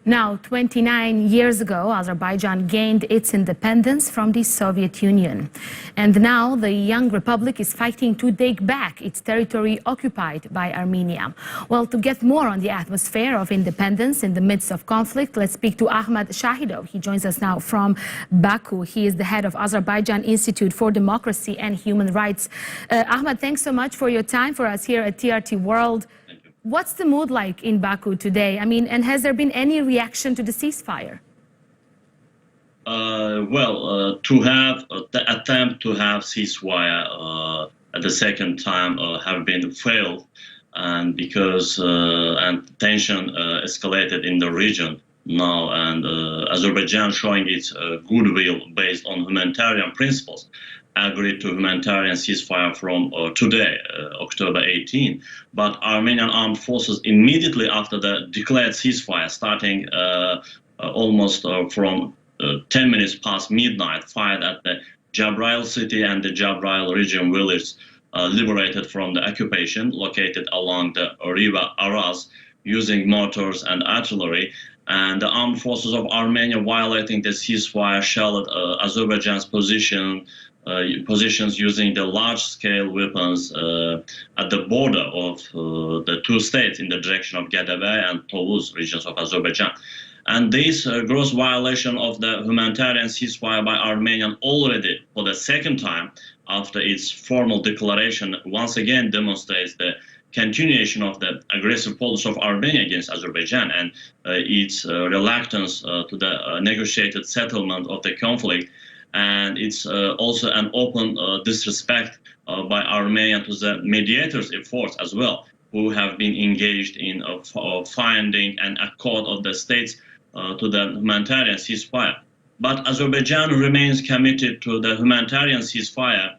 Now, 29 years ago, Azerbaijan gained its independence from the Soviet Union. And now the young republic is fighting to take back its territory occupied by Armenia. Well, to get more on the atmosphere of independence in the midst of conflict, let's speak to Ahmad Shahidov. He joins us now from Baku. He is the head of Azerbaijan Institute for Democracy and Human Rights. Ahmad, thanks so much for your time for us here at TRT World. What's the mood like in Baku today? I mean, and has there been any reaction to the ceasefire? To have the attempt to have ceasefire at the second time have been failed, and because and tension escalated in the region now, and Azerbaijan showing its goodwill based on humanitarian principles, agreed to humanitarian ceasefire from today, October 18. But Armenian armed forces immediately after the declared ceasefire, starting almost from 10 minutes past midnight, fired at the Jabrayil city and the Jabrayil region village liberated from the occupation, located along the river Araz, using mortars and artillery. And the armed forces of Armenia, violating the ceasefire, shelled Azerbaijan's positions using the large-scale weapons at the border of the two states in the direction of Gadabay and Tovuz regions of Azerbaijan. And this gross violation of the humanitarian ceasefire by Armenia already for the second time after its formal declaration once again demonstrates the continuation of the aggressive policy of Armenia against Azerbaijan and its reluctance to the negotiated settlement of the conflict. And it's also an open disrespect by Armenia to the mediators' efforts as well, who have been engaged in finding an accord of the states to the humanitarian ceasefire. But Azerbaijan remains committed to the humanitarian ceasefire.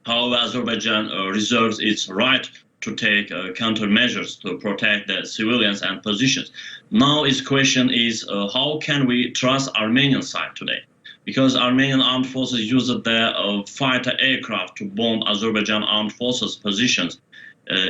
However, Azerbaijan reserves its right to take countermeasures to protect the civilians and positions. Now, its question is, how can we trust Armenian side today? Because Armenian armed forces used their fighter aircraft to bomb Azerbaijan armed forces positions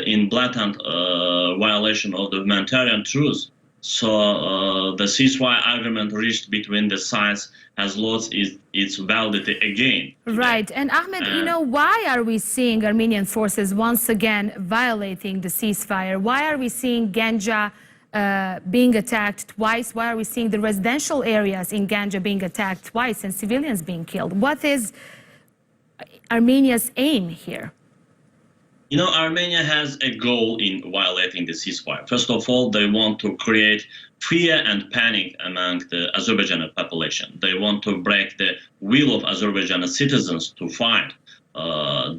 in blatant violation of the humanitarian truce. So the ceasefire agreement reached between the sides has lost its validity again today. Right. And Ahmed, you know, why are we seeing Armenian forces once again violating the ceasefire? Why are we seeing Ganja being attacked twice? Why are we seeing the residential areas in Ganja being attacked twice and civilians being killed? What is Armenia's aim here? You know, Armenia has a goal in violating the ceasefire. First of all, they want to create fear and panic among the Azerbaijani population. They want to break the will of Azerbaijani citizens to fight.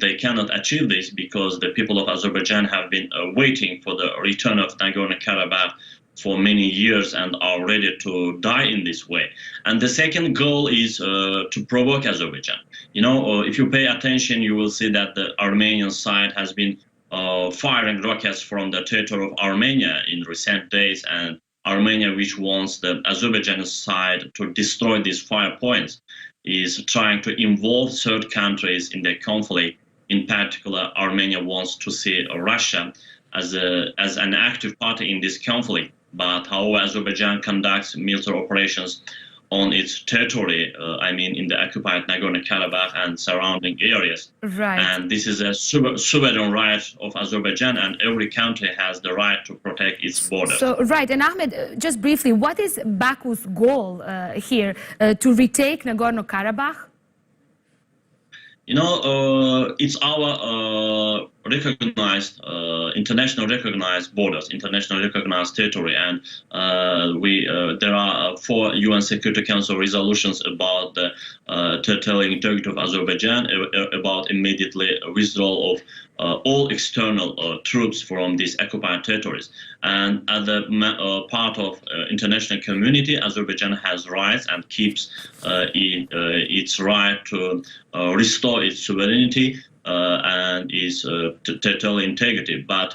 They cannot achieve this because the people of Azerbaijan have been waiting for the return of Nagorno-Karabakh for many years and are ready to die in this way. And the second goal is to provoke Azerbaijan. You know, if you pay attention, you will see that the Armenian side has been firing rockets from the territory of Armenia in recent days, and Armenia, which wants the Azerbaijan side to destroy these fire points, is trying to involve third countries in the conflict. In particular, Armenia wants to see Russia as an active party in this conflict. But however, Azerbaijan conducts military operations on its territory, I mean in the occupied Nagorno-Karabakh and surrounding areas. Right. And this is a sovereign right of Azerbaijan, and every country has the right to protect its borders. So, right. And Ahmed, just briefly, what is Baku's goal here? To retake Nagorno-Karabakh? You know, it's our recognized, international recognized borders, international recognized territory, and there are 4 UN Security Council resolutions about the territorial integrity of Azerbaijan, about immediately withdrawal of all external troops from these occupied territories. And as a part of international community, Azerbaijan has rights and keeps its right to restore its sovereignty and its territorial integrity. But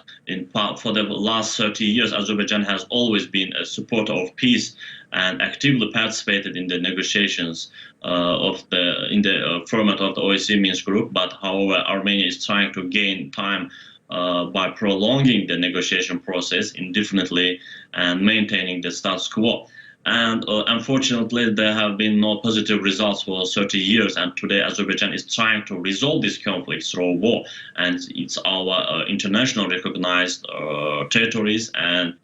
for the last 30 years, Azerbaijan has always been a supporter of peace and actively participated in the negotiations in the format of the OSCE Minsk group. But however, Armenia is trying to gain time by prolonging the negotiation process indefinitely and maintaining the status quo. And unfortunately, there have been no positive results for 30 years. And today, Azerbaijan is trying to resolve this conflict through war. And it's our international recognized territories. And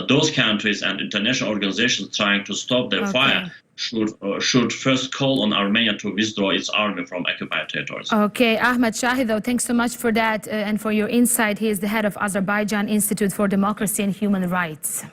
those countries and international organizations trying to stop their fire should first call on Armenia to withdraw its army from occupied territories. Okay, Ahmad Shahidov, thanks so much for that and for your insight. He is the head of Azerbaijan Institute for Democracy and Human Rights.